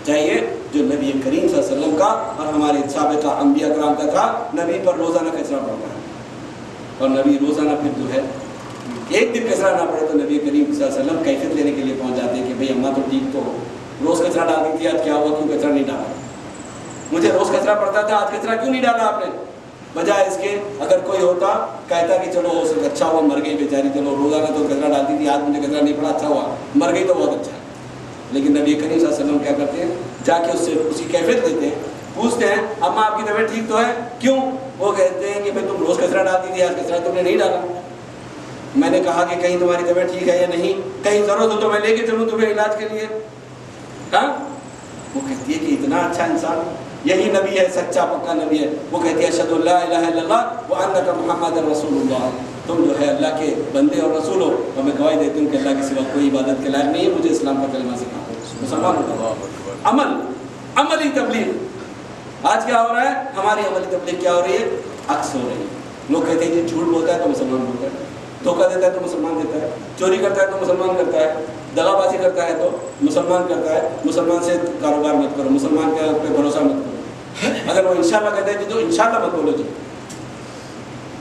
چاہیے جو نبی کریم صلی اللہ علیہ وسلم کا اور ہمارے سابقہ انبیاء کرام کا تھا. نبی پر روزانہ کچرا پڑتا ہے، اور نبی روزانہ پھر جو ہے ایک دن کچرا نہ پڑے تو نبی کریم صلی اللہ علیہ وسلم کیفیت لینے کے لیے پہنچ جاتے ہیں کہ بھئی اماں تو ٹھیک تو روز کچرا ڈالتی تھی، آج کیا ہوا، کیوں کچرا نہیں ڈالا؟ مجھے روز کچرا پڑتا تھا، آج کچرا کیوں نہیں ڈالا آپ نے؟ بجائے اس کے اگر کوئی ہوتا کہتا کہ چلو اچھا ہوا مر گئی بیچاری، چلو روزانہ تو کچرا ڈالتی تھی، آج مجھے کچرا نہیں پڑا، اچھا ہوا مر گئی تو بہت اچھا ہے. لیکن نبی کریم صلی اللہ علیہ وسلم کیا کرتے ہیں؟ جا کے اس سے اس کی کیفیت لیتے ہیں، پوچھتے ہیں اماں آپ کی طبیعت ٹھیک تو ہے؟ کیوں؟ وہ کہتے ہیں کہ بھائی تم روز کچرا ڈالتی تھی، آج کچرا تم نے نہیں ڈالا. میں نے کہا کہ کہیں تمہاری طبیعت ٹھیک ہے یا نہیں، کہیں ضرورت ہو تو میں لے کے چلوں تمہیں علاج کے لیے. ہاں، وہ کہتی ہے کہ اتنا اچھا انسان، یہی نبی ہے، سچا پکا نبی ہے. وہ کہتی ہے اشہد ان لا الہ الا اللہ وانک محمد رسول اللہ. تم جو ہے اللہ کے بندے اور رسول ہو، اور میں گواہی دیتی ہوں کہ اللہ کے سوا کوئی عبادت کے لائق نہیں ہے. مجھے اسلام کا کلمہ سکھا دو، مسلمان ہو. عملی تبلیغ. آج کیا ہو رہا ہے؟ ہماری عملی تبلیغ کیا ہو رہی ہے؟ عکس ہو رہی ہے. لوگ کہتے ہیں کہ جھوٹ بولتا ہے تو مسلمان بولتا ہے، دھوکہ دیتا ہے تو مسلمان دیتا ہے، چوری کرتا ہے تو مسلمان کرتا ہے، دغا بازی کرتا ہے تو مسلمان کرتا ہے. مسلمان سے کاروبار مت کرو، مسلمان کے پہ بھروسہ مت کرو. اگر وہ انشاءاللہ کہتا ہے تو انشاءاللہ مت بولو جی.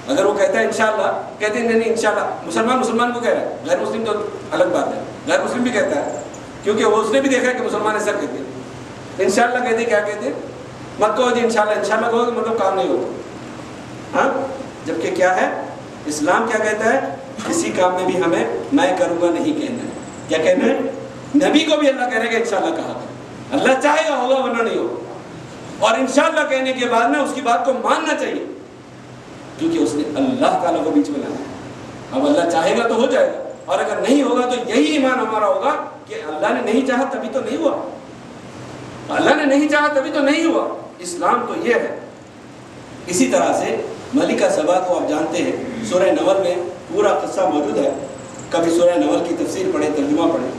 اگر وہ کہتا ہے انشاءاللہ، کہتے ہیں نہیں انشاءاللہ. مسلمان کو کہہ رہا ہے، غیر مسلم تو الگ بات ہے. غیر مسلم بھی کہتا ہے کیونکہ وہ اس نے بھی دیکھا ہے کہ مسلمان ایسا کہتے ہیں. انشاءاللہ کہتے کیا کہتے ہیں؟ مت کہو جی انشاءاللہ. انشاءاللہ کہو مطلب کام نہیں ہوتا. ہاں، جبکہ کیا ہے اسلام کیا کہتا ہے؟ کسی کام میں بھی ہمیں میں کروں گا نہیں کہنا ہے. کیا کہنا ہے؟ نبی کو بھی اللہ کہہ رہے کہ انشاءاللہ کہا تھا. اللہ چاہے گا ہوگا ورنہ نہیں ہوگا. اور انشاءاللہ کہنے کے بعد میں اس کی بات کو ماننا چاہیے، کیونکہ اس نے اللہ تعالیٰ کو بیچ میں لانا ہے. اب اللہ چاہے گا تو ہو جائے گا، اور اگر نہیں ہوگا تو یہی ایمان ہمارا ہوگا کہ اللہ نے نہیں چاہا تبھی تو نہیں ہوا. اللہ نے نہیں چاہا تبھی تو نہیں ہوا. اسلام تو یہ ہے. اسی طرح سے ملکہ سبا کو آپ جانتے ہیں، سورہ نمل میں پورا قصہ موجود ہے. کبھی سورہ نمل کی تفسیر پڑھیں، ترجمہ پڑھیں،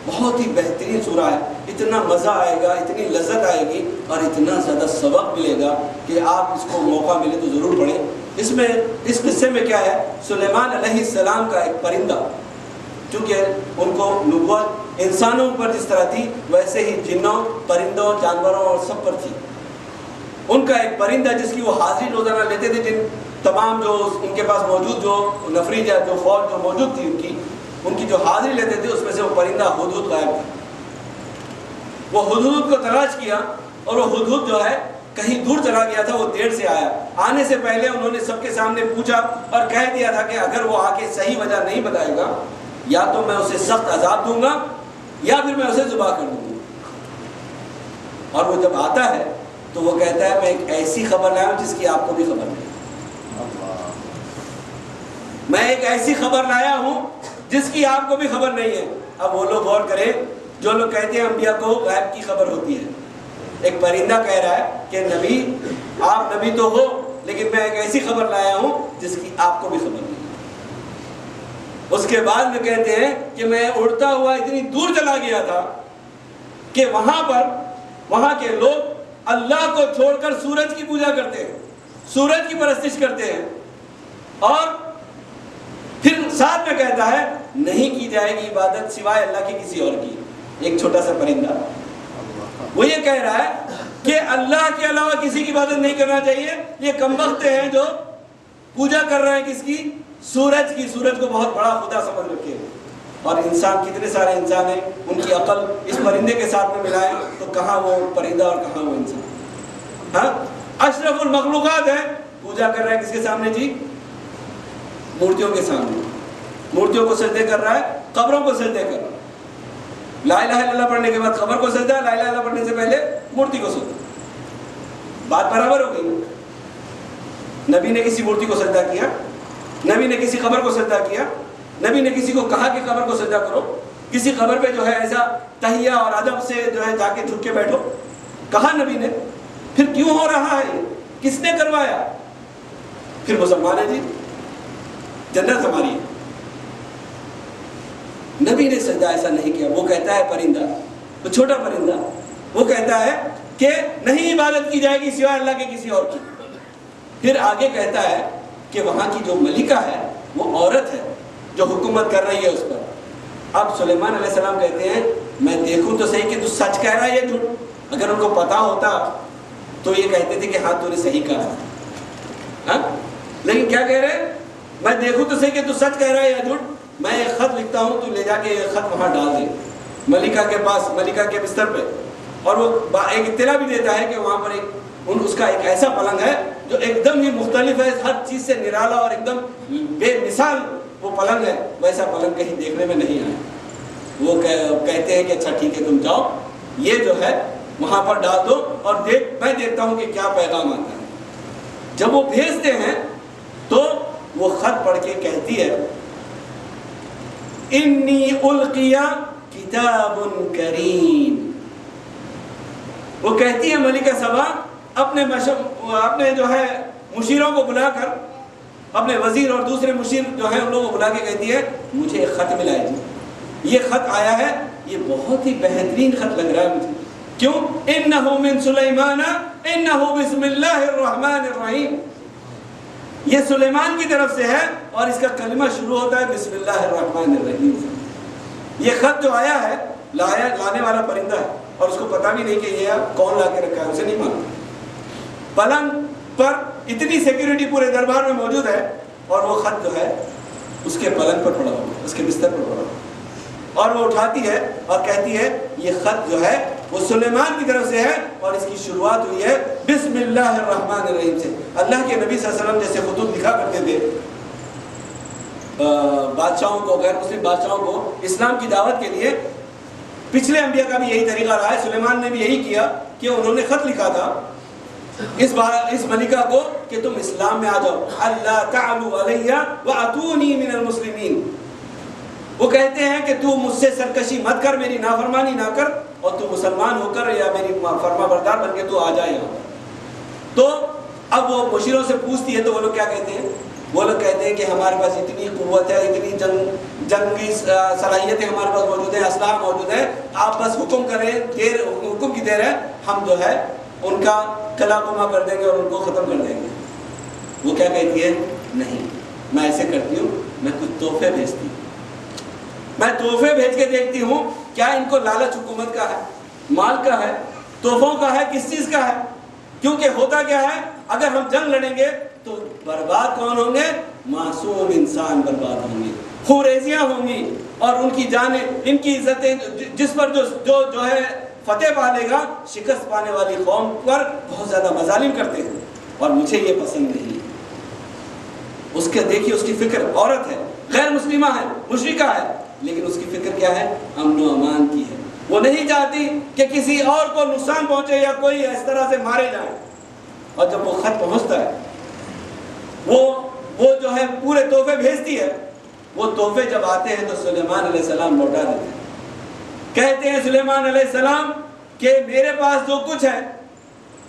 بہت ہی بہترین سورہ ہے. اتنا مزہ آئے گا، اتنی لذت آئے گی، اور اتنا زیادہ سبق ملے گا کہ آپ اس کو موقع ملے تو ضرور پڑھیں. اس قصے میں کیا ہے؟ سلیمان علیہ السلام کا ایک پرندہ، چونکہ ان کو نبوت انسانوں پر جس طرح تھی ویسے ہی جنوں، پرندوں، جانوروں اور سب پر تھی. ان کا ایک پرندہ جس کی وہ حاضری روزانہ لیتے تھے، جن تمام جو ان کے پاس موجود جو نفری یا جو فوج جو موجود تھی ان کی جو حاضری لیتے تھے، اس میں سے وہ پرندہ ہدہد غائب تھا. وہ ہدہد کو تلاش کیا اور وہ ہدہد جو ہے کہیں دور چلا گیا تھا، وہ دیر سے آیا۔ آنے سے پہلے انہوں نے سب کے سامنے پوچھا اور کہہ دیا تھا کہ اگر وہ آ کے صحیح وجہ نہیں بتائے گا یا تو میں اسے سخت عذاب دوں گا یا پھر میں اسے ذبح کر دوں گا۔ اور وہ جب آتا ہے تو وہ کہتا ہے میں ایک ایسی خبر لایا ہوں جس کی آپ کو بھی خبر نہیں، میں ایک ایسی خبر لایا ہوں جس کی آپ کو بھی خبر نہیں ہے۔ اب وہ لوگ غور کریں جو لوگ کہتے ہیں انبیاء کو غیب کی خبر ہوتی ہے۔ ایک پرندہ کہہ رہا ہے کہ نبی، آپ نبی تو ہو لیکن میں ایک ایسی خبر لایا ہوں جس کی آپ کو بھی خبر نہیں ہے۔ اس کے بعد میں کہتے ہیں کہ میں اڑتا ہوا اتنی دور چلا گیا تھا کہ وہاں کے لوگ اللہ کو چھوڑ کر سورج کی پوجا کرتے ہیں، سورج کی پرستش کرتے ہیں، اور پھر ساتھ میں کہتا ہے نہیں کی جائے گی عبادت سوائے اللہ کی کسی اور کی۔ ایک چھوٹا سا پرندہ وہ یہ کہہ رہا ہے کہ اللہ کے علاوہ کسی کی عبادت نہیں کرنا چاہیے۔ یہ کمبخت ہیں جو پوجا کر رہے ہیں کس کی؟ سورج کی۔ سورج کو بہت بڑا خدا سمجھ رکھے ہیں۔ اور انسان، کتنے سارے انسان ہیں، ان کی عقل اس پرندے کے ساتھ میں ملائے تو کہاں وہ پرندہ اور کہاں وہ انسان۔ ہاں، اشرف المخلوقات ہے، پوجا کر رہا ہے کس کے سامنے جی؟ مورتیوں کے سامنے، مورتیوں کو سجدے کر رہا ہے، قبروں کو سجدے کر رہا ہے۔ لا الہ الا اللہ پڑھنے کے بعد قبر کو سجدہ، لا الہ الا اللہ پڑھنے سے پہلے مورتی کو سجدہ۔ بات برابر ہو گئی۔ نبی نے کسی مورتی کو سجدہ کیا؟ نبی نے کسی قبر کو سجدہ کیا؟ نبی نے کسی کو کہا کہ قبر کو سجدہ کرو؟ کسی قبر پہ جو ہے ایسا تحیہ اور ادب سے جو ہے جا کے جھک کے بیٹھو؟ کہا نبی نے؟ پھر کیوں ہو رہا ہے؟ کس نے کروایا؟ پھر مسلمان ہے جی، جنت ہماری ہے۔ نبی نے سجدہ ایسا نہیں کیا۔ وہ کہتا ہے پرندہ، وہ چھوٹا پرندہ، وہ کہتا ہے کہ نہیں عبادت کی جائے گی سوائے اللہ کے کسی اور کی۔ پھر آگے کہتا ہے کہ وہاں کی جو ملکہ ہے وہ عورت ہے جو حکومت کر رہی ہے اس پر۔ اب سلیمان علیہ السلام کہتے ہیں میں دیکھوں تو صحیح کہ تو سچ کہہ رہا ہے یا جھوٹ۔ اگر ان کو پتا ہوتا تو یہ کہتے تھے کہ ہاں تو نے صحیح کہا، ہاں؟ لیکن کیا کہہ رہے ہیں؟ میں دیکھوں تو صحیح کہ تو سچ کہہ رہا ہے یا جھوٹ۔ میں ایک خط لکھتا ہوں، تو لے جا کے یہ خط وہاں ڈال دے ملکہ کے پاس، ملکہ کے بستر پہ۔ اور وہ ایک اطلاع بھی دیتا ہے کہ وہاں پر اس کا ایک ایسا پلنگ ہے جو ایک دم ہی مختلف ہے، ہر چیز سے نرالا اور ایک دم بے مثال وہ پلنگ ہے۔ ویسا پلنگ کہیں دیکھنے میں نہیں آیا۔ وہ کہتے ہیں کہ اچھا ٹھیک ہے تم جاؤ، یہ جو ہے وہاں پر ڈال دو اور میں دیکھتا ہوں کہ کیا پیغام آتا ہے۔ جب وہ بھیجتے ہیں تو وہ خط پڑھ کے کہتی ہے انی القی کتاب کریم۔ وہ کہتی ہے ملکہ سبا اپنے جو ہے مشیروں کو بلا کر، اپنے وزیر اور دوسرے مشیر جو ہیں ان لوگوں کو بلا کے کہتی ہے مجھے ایک خط ملا ہے جی، یہ خط آیا ہے، یہ بہت ہی بہترین خط لگ رہا ہے مجھے۔ کیوں؟ انہ من سلیمان انہ بسم اللہ الرحمن الرحیم۔ یہ سلیمان کی طرف سے ہے اور اس کا کلمہ شروع ہوتا ہے بسم اللہ الرحمن الرحیم سے۔ یہ خط جو آیا ہے لانے والا پرندہ ہے اور اس کو پتا بھی نہیں کہ یہ کون لا کے رکھا ہے، اسے نہیں معلوم۔ پلنگ پر اتنی سیکیورٹی پورے دربار میں موجود ہے اور وہ خط جو ہے اس کے پلنگ پر پڑا ہوا، اس کے بستر پر پڑا ہوا، اور وہ اٹھاتی ہے اور کہتی ہے یہ خط جو ہے وہ سلیمان کی طرف سے ہے اور اس کی شروعات ہوئی ہے بسم اللہ الرحمن الرحیم سے۔ اللہ کے نبی صلی اللہ علیہ وسلم جیسے خطوط لکھا کرتے تھے بادشاہوں کو، غیر مسلم بادشاہوں کو اسلام کی دعوت کے لیے، پچھلے انبیاء کا بھی یہی طریقہ رہا ہے۔ سلیمان نے بھی یہی کیا کہ انہوں نے خط لکھا تھا اس ملکہ کو کہ تم اسلام میں آ جاؤ، اللہ تعلوا علی واتونی من المسلمین۔ وہ کہتے ہیں کہ تو مجھ سے سرکشی مت کر، میری نافرمانی نہ کر، اور تو مسلمان ہو کر یا میری فرما بردار بن کے تو آ جائے یہاں۔ تو اب وہ مشیروں سے پوچھتی ہے تو وہ لوگ کیا کہتے ہیں؟ وہ لوگ کہتے ہیں کہ ہمارے پاس اتنی قوت ہے، اتنی جنگی صلاحیتیں ہمارے پاس موجود ہیں، اسلحہ موجود ہے، آپ بس حکم کریں، حکم کی دیر ہے، ہم جو ہے ان کا قلعہ قمع کر دیں گے اور ان کو ختم کر دیں گے۔ وہ کیا کہتی ہے؟ نہیں، میں ایسے کرتی ہوں، میں کچھ تحفے بھیجتی ہوں، میں تحفے بھیج کے دیکھتی ہوں کیا ان کو لالچ حکومت کا ہے، مال کا ہے، تحفوں کا ہے، کس چیز کا ہے۔ کیونکہ ہوتا کیا ہے، اگر ہم جنگ لڑیں گے تو برباد کون ہوں گے؟ معصوم انسان برباد ہوں گے، خوریزیاں ہوں گی، اور ان کی جانیں، ان کی عزتیں، جس پر جو ہے فتح پا لے گا، شکست پانے والی قوم پر بہت زیادہ مظالم کرتے ہیں، اور مجھے یہ پسند نہیں۔ اس کے دیکھیے اس کی فکر، عورت ہے، غیر مسلمہ ہے، مشرکہ ہے، لیکن اس کی فکر کیا ہے؟ امن و امان کی ہے۔ وہ نہیں چاہتی کہ کسی اور کو نقصان پہنچے یا کوئی اس طرح سے مارے جائیں۔ اور جب وہ خط پہنچتا ہے، وہ جو ہے پورے تحفے بھیجتی ہے۔ وہ تحفے جب آتے ہیں تو سلیمان علیہ السلام لوٹا دیتے ہیں۔ کہتے ہیں سلیمان علیہ السلام کہ میرے پاس جو کچھ ہے،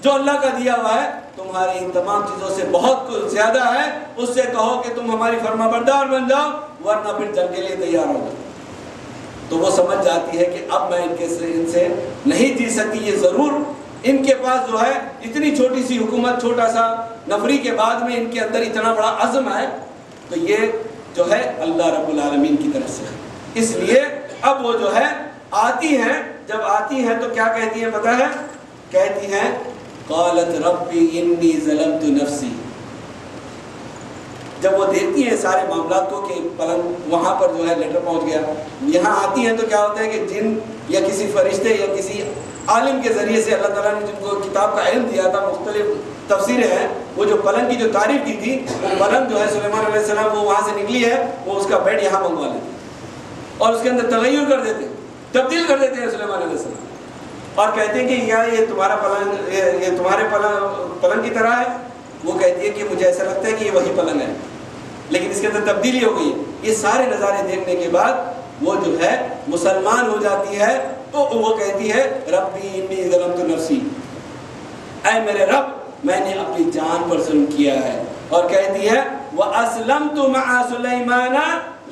جو اللہ کا دیا ہوا ہے، تمہاری ان تمام چیزوں سے بہت کچھ زیادہ ہے۔ اس سے کہو کہ تم ہماری فرما بردار بن جاؤ، ورنہ پھر جنگ کے لیے تیار ہو جاؤ۔ تو وہ سمجھ جاتی ہے کہ اب میں ان سے نہیں جی سکتی، یہ ضرور ان کے پاس جو ہے اتنی چھوٹی سی حکومت، چھوٹا سا نفری کے بعد میں ان کے اندر اتنا بڑا عزم ہے، تو یہ جو ہے اللہ رب العالمین کی طرف سے ہے۔ اس لیے اب وہ جو ہے آتی ہیں، جب آتی ہیں تو کیا کہتی ہیں پتہ ہے؟ کہتی ہیں قالت ربی انی ظلمت نفسی۔ جب وہ دیکھتی ہیں سارے معاملات کو کہ پلنگ وہاں پر جو ہے لیٹر پہنچ گیا، یہاں آتی ہیں تو کیا ہوتا ہے کہ جن یا کسی فرشتے یا کسی عالم کے ذریعے سے اللہ تعالیٰ نے جن کو کتاب کا علم دیا تھا، مختلف تفسیریں ہیں، وہ جو پلنگ کی جو تعریف کی تھی، وہ پلنگ جو ہے سلیمان علیہ السلام وہ وہاں سے نکلی ہے، وہ اس کا بیڈ یہاں منگوا لیتے اور اس کے اندر تغیر کر دیتے، تبدیل کر دیتے ہیں سلیمان علیہ السلام، اور کہتے ہیں کہ یہ تمہارا پلنگ، یہ تمہارے پلنگ کی طرح ہے۔ وہ کہتی ہے کہ مجھے ایسا لگتا ہے کہ یہ وہی پلنگ ہے، لیکن اس کے اندر تبدیلی ہو گئی ہے۔ یہ سارے نظارے دیکھنے کے بعد وہ جو ہے مسلمان ہو جاتی ہے، تو وہ کہتی ہے ربی انی ظلمت نفسی، اے میرے رب میں نے اپنی جان پر ظلم کیا ہے، اور کہتی ہے وَأَسْلَمْتُ مَعَ سُلَيْمَانَ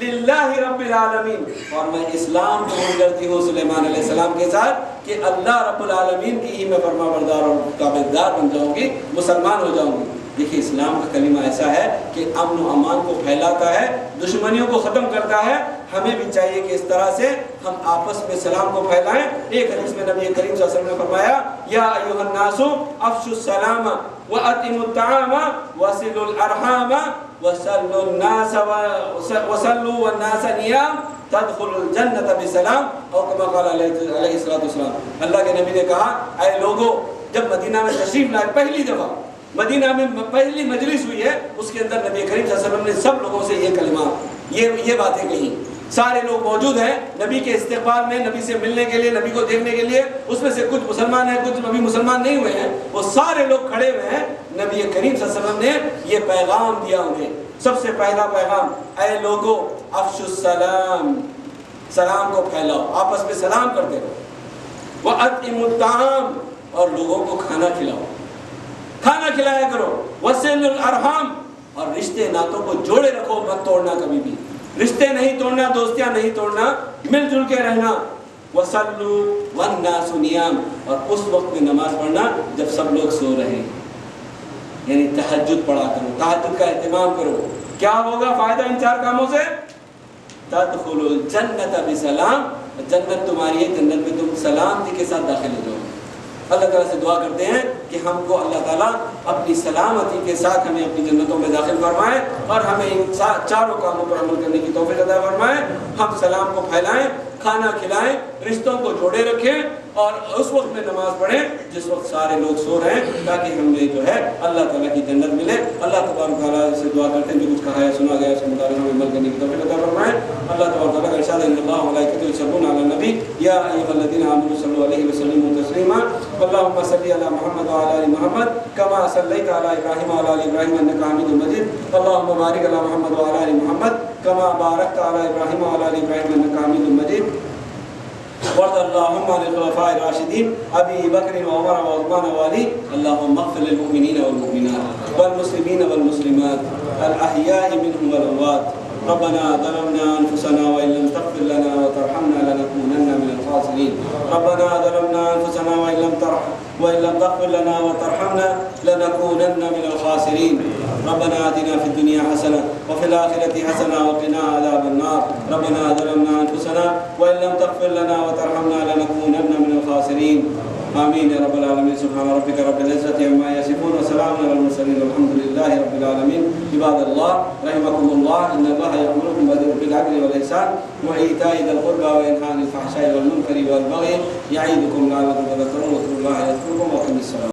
لِلَّهِ رَبِّ الْعَالَمِينَ، اور میں اسلام قبول کرتی ہوں سلیمان علیہ السلام کے ساتھ کہ اللہ رب العالمین کی ہی میں فرما بردار اور تابعدار بن جاؤں گی، مسلمان ہو جاؤں گی۔ دیکھیں اسلام کا کلمہ ایسا ہے کہ امن و امان کو پھیلاتا ہے، دشمنیوں کو ختم کرتا ہے۔ ہمیں بھی چاہیے کہ اس طرح سے ہم آپس میں سلام کو پھیلائیں۔ ایک حدیث میں نبی کریم صلی اللہ علیہ وسلم نے فرمایا یا ایھا الناس افشوا السلام واطعموا الطعام وصلوا الارحام وصلوا الناس وصلوا والناس نیام تدخلوا الجنۃ بسلام، اور کما قال علیہ الصلوۃ والسلام۔ اللہ کے نبی نے کہا اے لوگوں، جب مدینہ میں تشریف لائے، پہلی دفعہ مدینہ میں پہلی مجلس ہوئی ہے، اس کے اندر نبی کریم صلی اللہ علیہ وسلم نے سب لوگوں سے یہ کلمہ، یہ باتیں کہیں۔ سارے لوگ موجود ہیں نبی کے استقبال میں، نبی سے ملنے کے لیے، نبی کو دیکھنے کے لیے۔ اس میں سے کچھ مسلمان ہیں، کچھ ابھی مسلمان نہیں ہوئے ہیں، وہ سارے لوگ کھڑے ہوئے ہیں۔ نبی کریم صلی اللہ علیہ وسلم نے یہ پیغام دیا انہیں، سب سے پہلا پیغام، اے لوگوں افشوا السلام، سلام کو پھیلاؤ، آپس میں سلام کرتے رہو، واطعموا الطعام، اور لوگوں کو کھانا کھلاؤ، کھانا کھلایا کرو، وصلوا الارحام، اور رشتے ناتوں کو جوڑے رکھو، مت توڑنا کبھی بھی، رشتے نہیں توڑنا، دوستیاں نہیں توڑنا، مل جل کے رہنا۔ وصلوا والناس نیام، اور اس وقت میں نماز پڑھنا جب سب لوگ سو رہے ہیں، یعنی تہجد پڑھا کرو، تہجد کا اہتمام کرو۔ کیا ہوگا فائدہ ان چار کاموں سے؟ تدخلوا الجنۃ بسلام، جنت تمہاری ہے، جنت میں تم سلامتی کے ساتھ داخل ہو جاؤ۔ اللہ تعالیٰ سے دعا کرتے ہیں کہ ہم کو اللہ تعالیٰ اپنی سلامتی کے ساتھ ہمیں اپنی جنتوں میں داخل فرمائے، اور ہمیں ان چاروں کاموں پر عمل کرنے کی توفیق عطا فرمائے۔ ہم سلام کو پھیلائیں، کھانا کھلائیں، رشتوں کو جوڑے رکھیں، اور اس وقت میں نماز پڑھیں جس وقت سارے لوگ سو رہے ہیں، تاکہ ہمیں جو ہے اللہ تعالیٰ کی جنت ملے۔ اللہ تبارک تعالیٰ سے دعا کرتے ہیں جو کچھ کہا ہے سنا گیا اس کے مطابق ہمیں عمل کرنے کی توفیق عطا فرمائے۔ اللہ تبارک تعالیٰ کا ارشاد ہے ان اللہ وملائکتہ یصلون علی النبی یا ایھا الذین آمنوا صلوا علیہ وسلموا تسلیما اللهم صل علی محمد وعلی آل محمد کما صلیت علی ابراہیم وعلی آل ابراہیم انک حمید مجید اللهم بارک علی محمد وعلی آل محمد کما بارکت علی ابراہیم وعلی آل ابراہیم انک حمید مجید وارض اللهم عن الخلفاء الراشدين ابي بكر وعمر وعثمان وعلي اللهم اغفر للمؤمنين والمؤمنات والمسلمين والمسلمات الاحياء منهم والاموات ربنا ظلمنا انفسنا وان لم تغفر لنا وترحمنا لنكونن من الخاسرين ربنا ظلمنا انفسنا وان لم تغفر لنا وترحمنا لنكونن من الخاسرين ربنا آتنا في الدنيا حسنة وفي الآخرة حسنة وقنا عذاب النار ربنا ظلمنا أنفسنا وإن لم تغفر لنا وترحمنا لنكونن من الخاسرين آمين يا رب العالمين سبحان ربك رب العزة عما يصفون وسلام على المرسلين والحمد لله رب العالمين. عباد الله رحمكم الله، إن الله يأمركم بالعدل والإحسان وإيتاء ذي القربى وينهى عن الفحشاء والمنكر والبغي يعظكم لعلكم تذكرون. واذكروا الله يذكركم وأقيموا الصلاة.